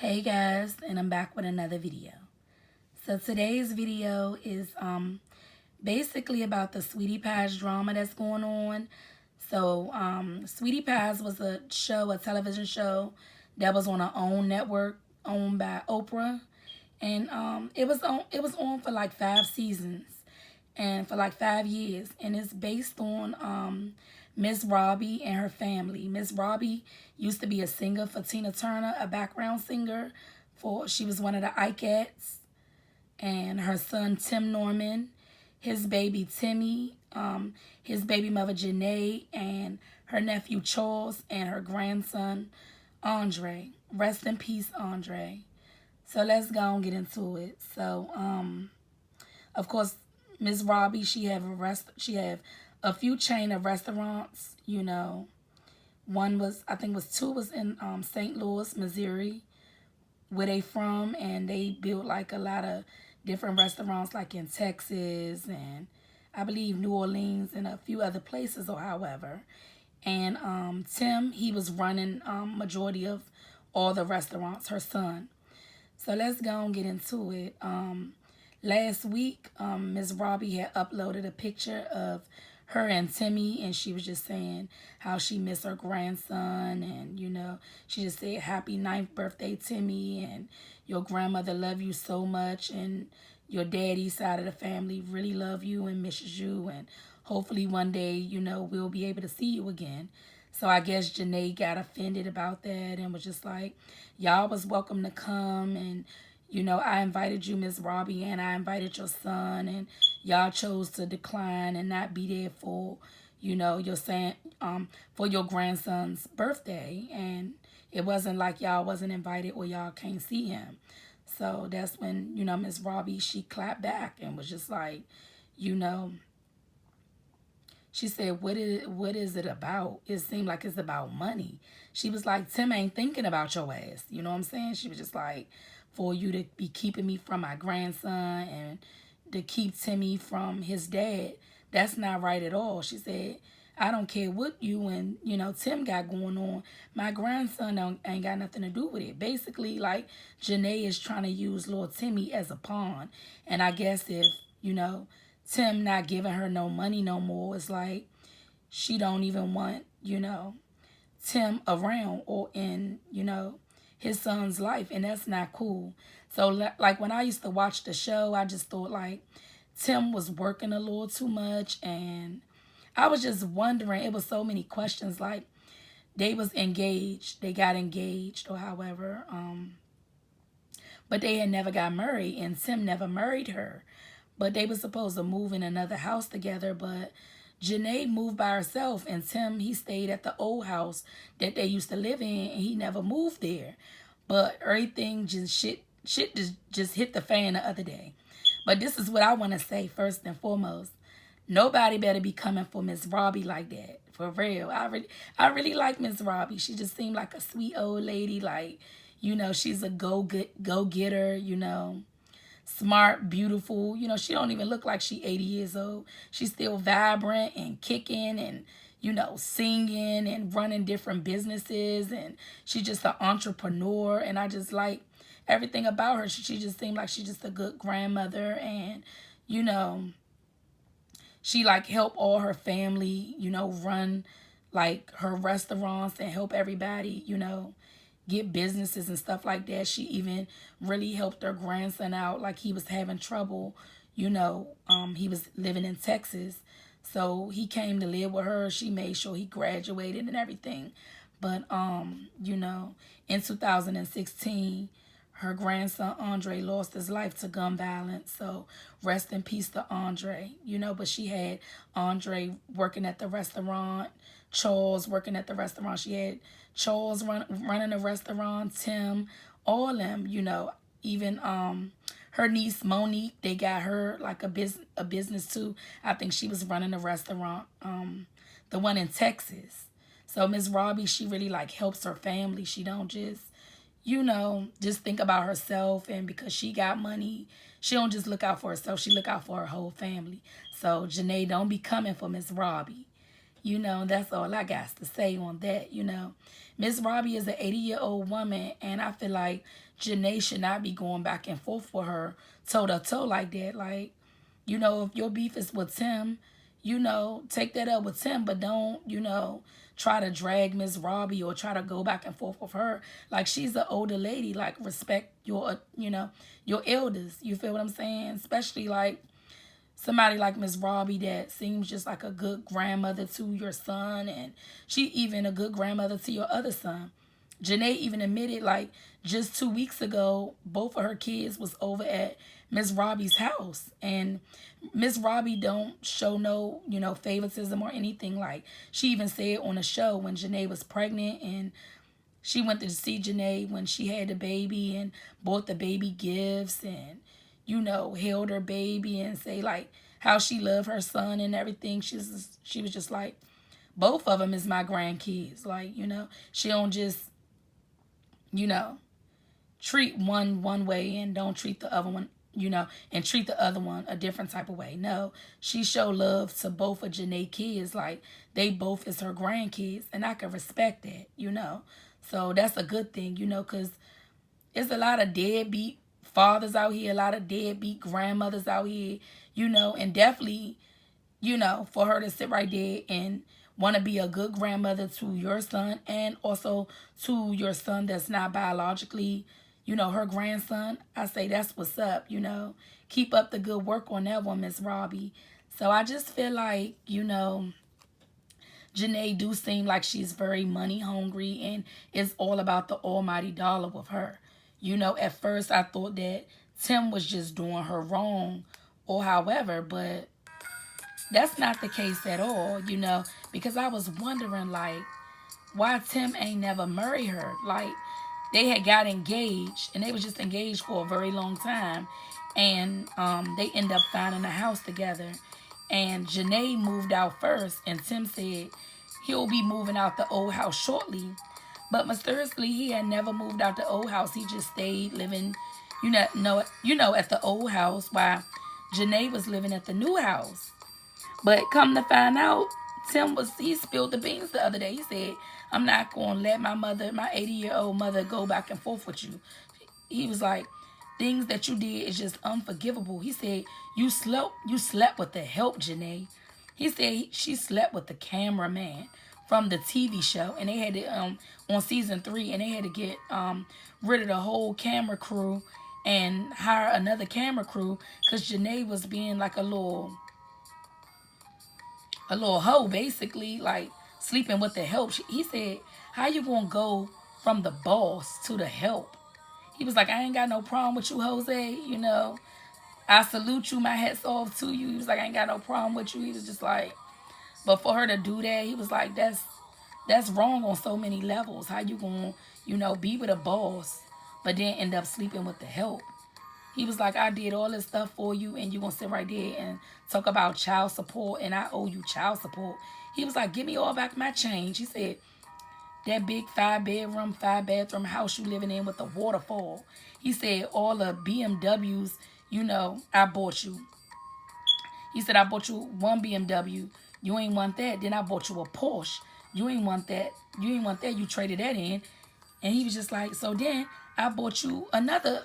Hey guys, and I'm back with another video. So today's video is basically about the Sweetie Pies drama that's going on. So Sweetie Pies was a show, a television show that was on our own network owned by Oprah, and it was on for like 5 seasons and for like 5 years, and it's based on Miss Robbie and her family. Miss Robbie used to be a singer for Tina Turner, a background singer for she was one of the Ikettes, and her son Tim Norman, his baby Timmy, his baby mother Janae, and her nephew Charles, and her grandson Andre. Rest in peace, Andre. So let's go and get into it. So of course, Miss Robbie, she have a few chain of restaurants. One was, I think was two was in St. Louis, Missouri, where they from, and they built like a lot of different restaurants like in Texas and I believe New Orleans and a few other places or however. And Tim, he was running majority of all the restaurants, her son. So let's go and get into it. Last week, Ms. Robbie had uploaded a picture of her and Timmy, and she was just saying how she missed her grandson, and she just said happy 9th birthday, Timmy, and your grandmother love you so much, and your daddy's side of the family really love you and misses you, and hopefully one day, we'll be able to see you again. So I guess Janae got offended about that and was just like, y'all was welcome to come, and I invited you, Miss Robbie, and I invited your son, and y'all chose to decline and not be there for, your son, for your grandson's birthday, and it wasn't like y'all wasn't invited or y'all can't see him. So that's when, Miss Robbie, she clapped back and was just like, you know, she said, what is it about? It seemed like it's about money. She was like, Tim ain't thinking about your ass. You know what I'm saying? She was just like, for you to be keeping me from my grandson and to keep Timmy from his dad, that's not right at all. She said, I don't care what you and, Tim got going on. My grandson ain't got nothing to do with it. Basically, like, Janae is trying to use little Timmy as a pawn. And I guess if, Tim not giving her no money no more, it's like she don't even want, Tim around or in, his son's life, and that's not cool. So like when I used to watch the show, I just thought like Tim was working a little too much, and I was just wondering, it was so many questions, like they was engaged, they got engaged or however, but they had never got married, and Tim never married her. But they were supposed to move in another house together, but Janae moved by herself, and Tim, he stayed at the old house that they used to live in, and he never moved there. But everything just shit just hit the fan the other day. But this is what I want to say first and foremost. Nobody better be coming for Miss Robbie like that. For real. I really like Miss Robbie. She just seemed like a sweet old lady. Like, she's a go-getter, smart, beautiful. She don't even look like she 80 years old. She's still vibrant and kicking and, singing and running different businesses. And she's just an entrepreneur. And I just like everything about her. She just seemed like she's just a good grandmother. And, she like help all her family, run like her restaurants and help everybody, get businesses and stuff like that. She even really helped her grandson out, like he was having trouble, he was living in Texas. So he came to live with her. She made sure he graduated and everything. But in 2016, her grandson Andre lost his life to gun violence. So rest in peace to Andre. But she had Andre working at the restaurant, Charles working at the restaurant. She had Charles running the restaurant, Tim, all them, even her niece Monique, they got her like a business too. I think she was running a restaurant, the one in Texas. So Miss Robbie, she really like helps her family. She don't just think about herself, and because she got money, she don't just look out for herself. She look out for her whole family. So Janae, don't be coming for Miss Robbie. You know, that's all I got to say on that, you know. Miss Robbie is an 80-year-old woman, and I feel like Janae should not be going back and forth with her toe-to-toe like that. Like, you know, if your beef is with Tim, you know, take that up with Tim, but don't, you know, try to drag Miss Robbie or try to go back and forth with her. Like, she's an older lady. Like, respect your, you know, your elders. You feel what I'm saying? Especially, like, somebody like Miss Robbie that seems just like a good grandmother to your son, and she even a good grandmother to your other son. Janae even admitted, like, just 2 weeks ago, both of her kids was over at Miss Robbie's house. And Miss Robbie don't show no, you know, favoritism or anything. Like, she even said on the show when Janae was pregnant, and she went to see Janae when she had the baby and bought the baby gifts and, you know, held her baby and say, like, how she loved her son and everything. She was just like, both of them is my grandkids. Like, you know, she don't just, you know, treat one way and don't treat the other one, you know, and treat the other one a different type of way. No, she show love to both of Janae kids. Like, they both is her grandkids, and I can respect that, you know. So that's a good thing, you know, because there's a lot of deadbeat fathers out here, a lot of deadbeat grandmothers out here, you know, and definitely, you know, for her to sit right there and want to be a good grandmother to your son and also to your son that's not biologically, you know, her grandson, I say that's what's up, you know. Keep up the good work on that one, Miss Robbie. So I just feel like, you know, Janae do seem like she's very money hungry and it's all about the almighty dollar with her. You know, at first I thought that Tim was just doing her wrong or however, but that's not the case at all, you know, because I was wondering, like, why Tim ain't never married her. Like, they had got engaged, and they was just engaged for a very long time, and they end up finding a house together, and Janae moved out first, and Tim said he'll be moving out the old house shortly, but mysteriously he had never moved out the old house. He just stayed living, you know, at the old house while Janae was living at the new house. But come to find out, he spilled the beans the other day. He said, I'm not going to let my 80-year-old mother go back and forth with you. He was like, things that you did is just unforgivable. He said, you slept with the help, Janae. He said she slept with the cameraman from the TV show. And they had to, on season 3, and they had to get rid of the whole camera crew and hire another camera crew because Janae was being like a little hoe, basically, like sleeping with the help. He said, how you gonna go from the boss to the help? He was like, I ain't got no problem with you, Jose. You know, I salute you. My hat's off to you. He was like, I ain't got no problem with you. He was just like, but for her to do that, he was like, that's wrong on so many levels. How you gonna, you know, be with a boss, but then end up sleeping with the help? He was like, I did all this stuff for you, and you gonna sit right there and talk about child support, and I owe you child support. He was like, give me all back my change. He said, that big 5-bedroom, 5-bathroom house you living in with the waterfall. He said, all the BMWs, you know, I bought you. He said, I bought you one BMW. You ain't want that. Then I bought you a Porsche. You ain't want that. You ain't want that. You traded that in. And he was just like, so then I bought you another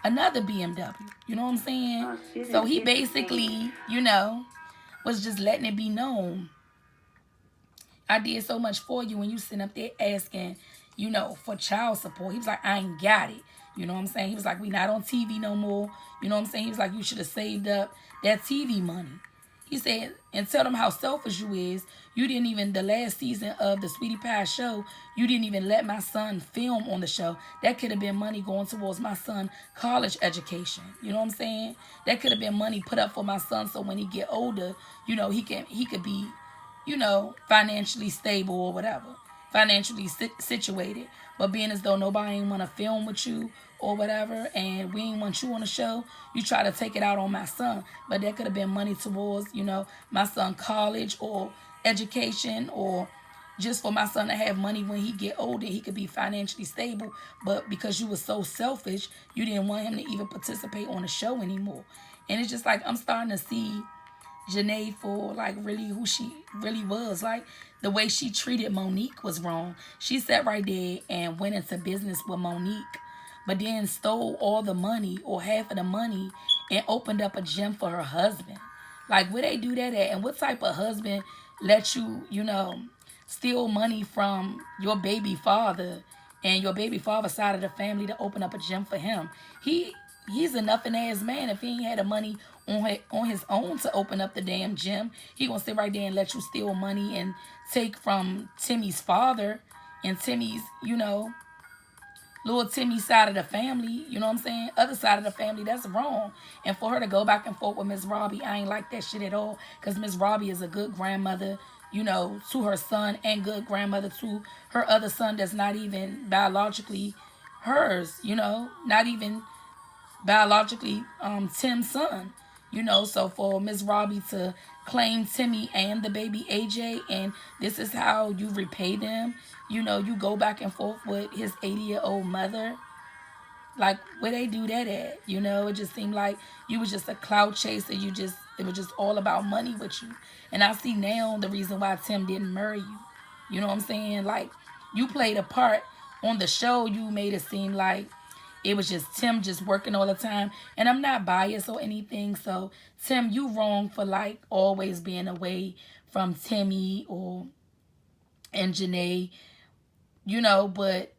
BMW. You know what I'm saying? So he basically, you know, was just letting it be known. I did so much for you when you sitting up there asking, you know, for child support. He was like, I ain't got it. You know what I'm saying? He was like, we not on TV no more. You know what I'm saying? He was like, you should have saved up that TV money. He said, and tell them how selfish you is. You didn't even, the last season of the Sweetie Pie show, you didn't even let my son film on the show. That could have been money going towards my son college education. You know what I'm saying? That could have been money put up for my son so when he get older, you know, he could be, you know, financially stable or whatever. Financially situated. But being as though nobody ain't want to film with you or whatever, and we ain't want you on the show, you try to take it out on my son. But that could have been money towards, you know, my son college or education, or just for my son to have money when he get older, he could be financially stable. But because you were so selfish, you didn't want him to even participate on the show anymore. And it's just like, I'm starting to see Janae for like really who she really was. Like the way she treated Monique was wrong. She sat right there and went into business with Monique, but then stole all the money or half of the money and opened up a gym for her husband. Like where they do that at? And what type of husband let you, steal money from your baby father and your baby father's side of the family to open up a gym for him? He's enough an ass man. If he ain't had the money on his own to open up the damn gym, he gonna sit right there and let you steal money and take from Timmy's father and Timmy's, little Timmy's side of the family, you know what I'm saying? Other side of the family, that's wrong. And for her to go back and forth with Miss Robbie, I ain't like that shit at all. Because Miss Robbie is a good grandmother, to her son, and good grandmother to her other son that's not even biologically hers, not even biologically Tim's son. So for Miss Robbie to claim Timmy and the baby AJ, and this is how you repay them, you go back and forth with his 80-year-old mother. Like, where they do that at? It just seemed like you was just a clout chaser. It was just all about money with you. And I see now the reason why Tim didn't marry you. You know what I'm saying? Like, you played a part on the show. You made it seem like it was just Tim just working all the time. And I'm not biased or anything. So, Tim, you wrong for, like, always being away from Timmy and Janae. But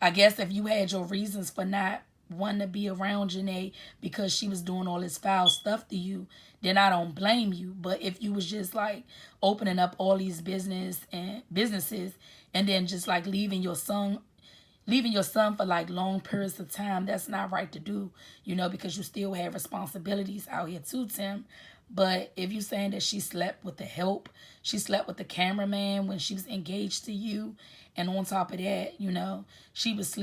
I guess if you had your reasons for not wanting to be around Janae because she was doing all this foul stuff to you, then I don't blame you. But if you was just like opening up all these businesses and then just like leaving your son for like long periods of time, that's not right to do, because you still have responsibilities out here too, Tim. But if you're saying that she slept with the help, she slept with the cameraman when she was engaged to you, and on top of that, she was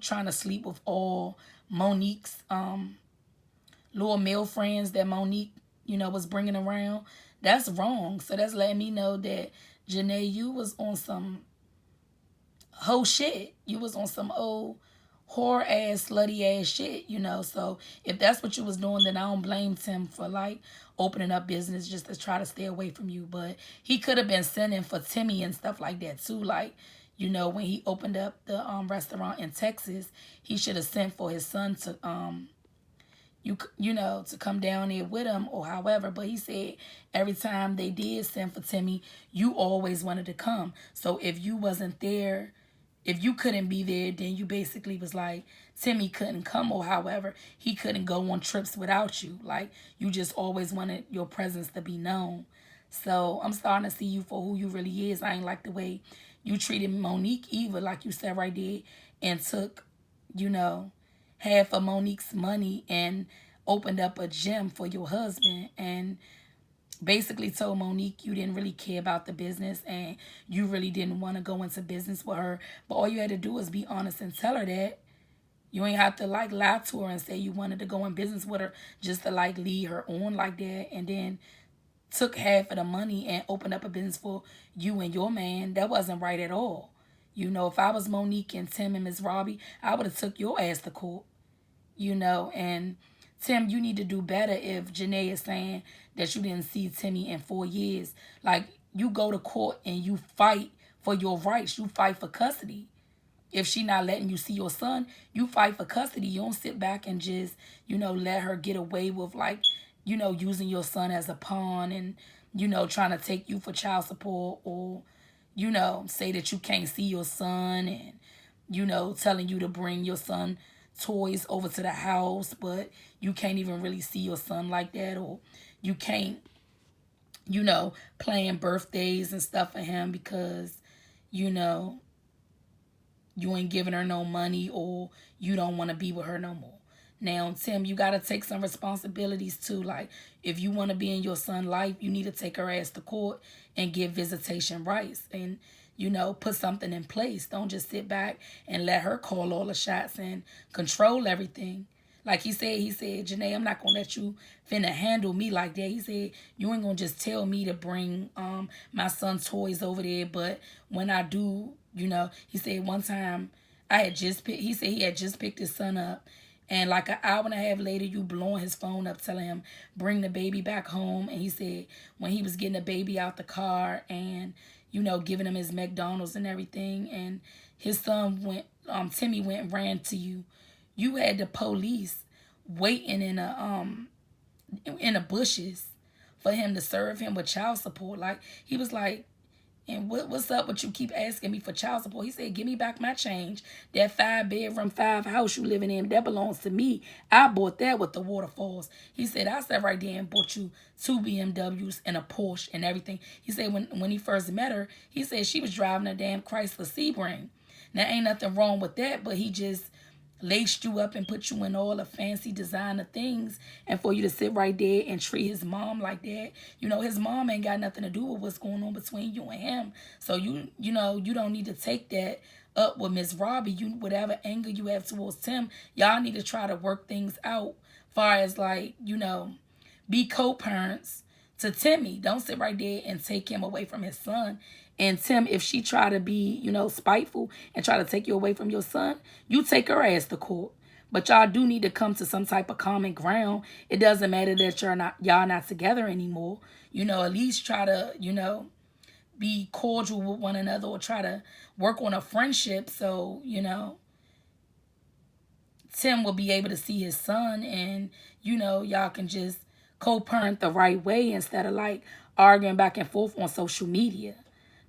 trying to sleep with all Monique's little male friends that Monique, was bringing around, that's wrong. So that's letting me know that Janae, you was on some whole shit. You was on some old whore ass, slutty ass shit, So if that's what you was doing, then I don't blame Tim for like opening up business just to try to stay away from you. But he could have been sending for Timmy and stuff like that too. Like, when he opened up the restaurant in Texas, he should have sent for his son to to come down there with him or however. But he said every time they did send for Timmy, you always wanted to come. So if you wasn't there, if you couldn't be there, then you basically was like, Timmy couldn't come or however, he couldn't go on trips without you. Like, you just always wanted your presence to be known. So I'm starting to see you for who you really is. I ain't like the way you treated Monique either, like you said right there, and took, half of Monique's money and opened up a gym for your husband and basically told Monique you didn't really care about the business and you really didn't want to go into business with her. But all you had to do was be honest and tell her that. You ain't have to like lie to her and say you wanted to go in business with her just to like lead her on like that, and then took half of the money and opened up a business for you and your man. That wasn't right at all. If I was Monique and Tim and Miss Robbie, I would have took your ass to court. And Tim, you need to do better if Janae is saying that you didn't see Timmy in 4 years. Like, you go to court and you fight for your rights. You fight for custody. If she not letting you see your son, you fight for custody. You don't sit back and just, let her get away with, like, using your son as a pawn and, trying to take you for child support or, say that you can't see your son and, telling you to bring your son toys over to the house, but you can't even really see your son like that, or you can't, plan birthdays and stuff for him because, you ain't giving her no money or you don't want to be with her no more. Now, Tim, you got to take some responsibilities too. Like, if you want to be in your son's life, you need to take her ass to court and give visitation rights and, put something in place. Don't just sit back and let her call all the shots and control everything. Like he said, Janae, I'm not going to let you finna handle me like that. He said, you ain't going to just tell me to bring my son's toys over there. But when I do, he said one time he had just picked his son up And like an hour and a half later, you blowing his phone up, telling him, bring the baby back home. And he said when he was getting the baby out the car and, you know, giving him his McDonald's and everything, and his son went, Timmy went and ran to you. You had the police waiting in the bushes for him to serve him with child support. Like, he was like, and what's up with you keep asking me for child support? He said, give me back my change. That 5-bedroom, 5-house you living in, that belongs to me. I bought that with the waterfalls. He said, I sat right there and bought you 2 BMWs and a Porsche and everything. He said when he first met her, he said she was driving a damn Chrysler Sebring. Now, ain't nothing wrong with that, but he just laced you up and put you in all the fancy designer things, and for you to sit right there and treat his mom like that, you know, his mom ain't got nothing to do with what's going on between you and him. So you know, you don't need to take that up with Miss Robbie. You, whatever anger you have towards Tim, y'all need to try to work things out, far as like, you know, be co-parents to Timmy. Don't sit right there and take him away from his son. And Tim, if she try to be, you know, spiteful and try to take you away from your son, you take her ass to court. But y'all do need to come to some type of common ground. It doesn't matter that y'all not together anymore. You know, at least try to, you know, be cordial with one another, or try to work on a friendship so, you know, Tim will be able to see his son, and, you know, y'all can just co-parent the right way instead of like arguing back and forth on social media.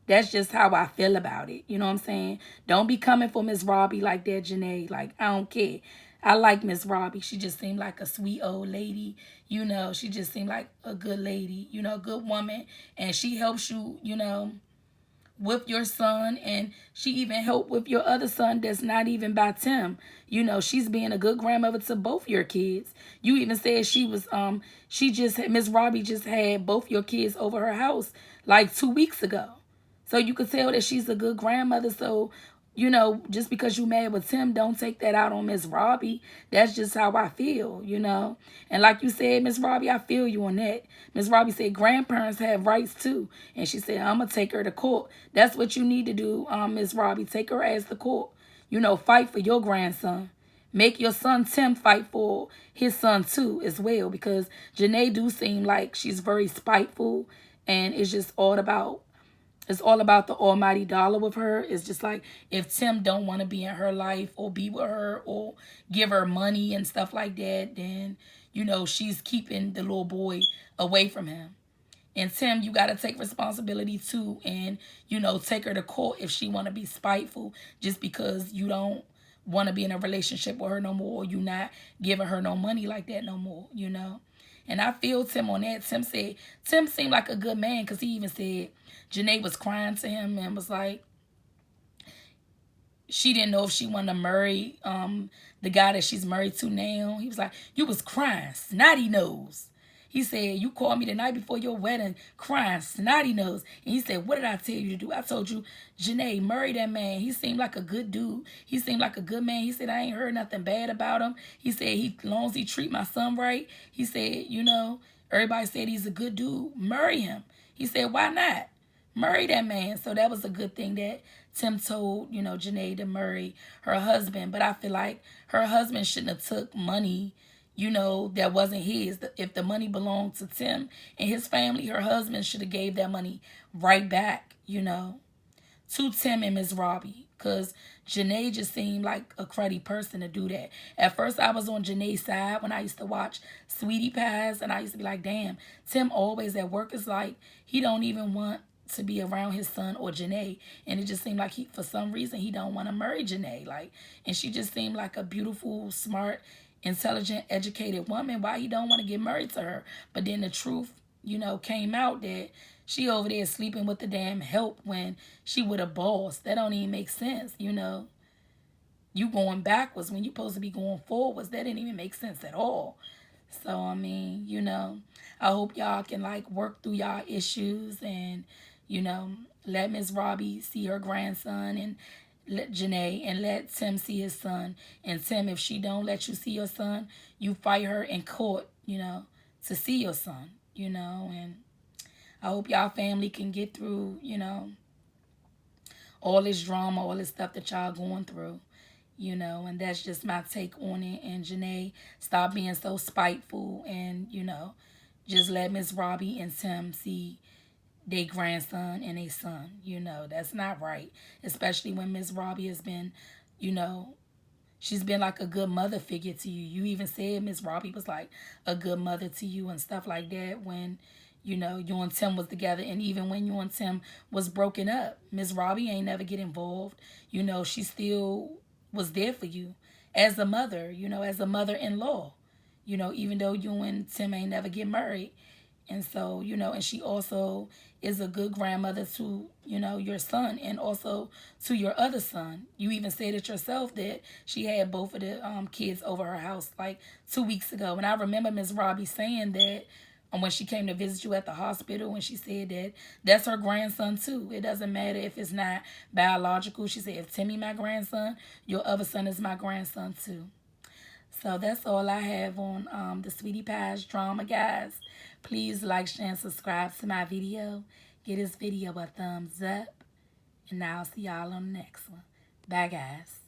That's just how I feel about it. You know what I'm saying? Don't be coming for Miss Robbie like that, Janae. Like, I don't care. I like Miss Robbie. She just seemed like a sweet old lady. You know, she just seemed like a good lady, you know, a good woman. And she helps you, you know, with your son, and she even helped with your other son that's not even by Tim. You know, she's being a good grandmother to both your kids. You even said she was Miss Robbie just had both your kids over her house like 2 weeks ago. So you could tell that she's a good grandmother. So, you know, just because you mad with Tim, don't take that out on Miss Robbie. That's just how I feel, you know. And like you said, Miss Robbie, I feel you on that. Miss Robbie said grandparents have rights too. And she said, I'm going to take her to court. That's what you need to do, Miss Robbie. Take her ass to court. You know, fight for your grandson. Make your son Tim fight for his son too as well. Because Janae do seem like she's very spiteful. And it's just all about the almighty dollar with her. It's just like, if Tim don't want to be in her life or be with her or give her money and stuff like that, then, you know, she's keeping the little boy away from him. And Tim, you got to take responsibility too, and, you know, take her to court if she want to be spiteful just because you don't want to be in a relationship with her no more, or you not giving her no money like that no more, you know. And I feel Tim on that. Tim seemed like a good man, because he even said Janae was crying to him and was like, she didn't know if she wanted to marry the guy that she's married to now. He was like, you was crying, snotty nose. He said, you called me the night before your wedding crying, snotty nose. And he said, what did I tell you to do? I told you, Janae, marry that man. He seemed like a good dude. He seemed like a good man. He said, I ain't heard nothing bad about him. He said, as long as he treat my son right. He said, you know, everybody said he's a good dude. Marry him. He said, why not? Marry that man. So that was a good thing that Tim told, you know, Janae to marry her husband. But I feel like her husband shouldn't have took money, you know, that wasn't his. If the money belonged to Tim and his family, her husband should have gave that money right back, you know, to Tim and Miss Robbie. Because Janae just seemed like a cruddy person to do that. At first, I was on Janae's side when I used to watch Sweetie Pies. And I used to be like, damn, Tim always at work is like, he don't even want to be around his son or Janae. And it just seemed like for some reason, he don't want to marry Janae. Like, and she just seemed like a beautiful, smart, intelligent, educated woman. Why he don't want to get married to her? But then the truth, you know, came out that she over there sleeping with the damn help when she with a boss. That don't even make sense, you know. You going backwards when you supposed to be going forwards. That didn't even make sense at all. So, I mean, you know, I hope y'all can, like, work through y'all issues and, you know, let Miss Robbie see her grandson, and let Janae, and let Tim see his son. And Tim, if she don't let you see your son, you fight her in court, you know, to see your son, you know. And I hope y'all family can get through, you know, all this drama, all this stuff that y'all going through, you know, and that's just my take on it. And Janae, stop being so spiteful and, you know, just let Miss Robbie and Tim see their grandson and a son. You know, that's not right. Especially when Miss Robbie has been, you know, she's been like a good mother figure to you. You even said Miss Robbie was like a good mother to you and stuff like that when, you know, you and Tim was together. And even when you and Tim was broken up, Miss Robbie ain't never get involved. You know, she still was there for you as a mother, you know, as a mother-in-law. You know, even though you and Tim ain't never get married, and so, you know, and she also is a good grandmother to, you know, your son and also to your other son. You even said it yourself that she had both of the kids over her house like 2 weeks ago. And I remember Miss Robbie saying that when she came to visit you at the hospital, and she said that that's her grandson too. It doesn't matter if it's not biological. She said, if Timmy my grandson, your other son is my grandson too. So that's all I have on the Sweetie Pies drama, guys. Please like, share, and subscribe to my video. Give this video a thumbs up. And I'll see y'all on the next one. Bye, guys.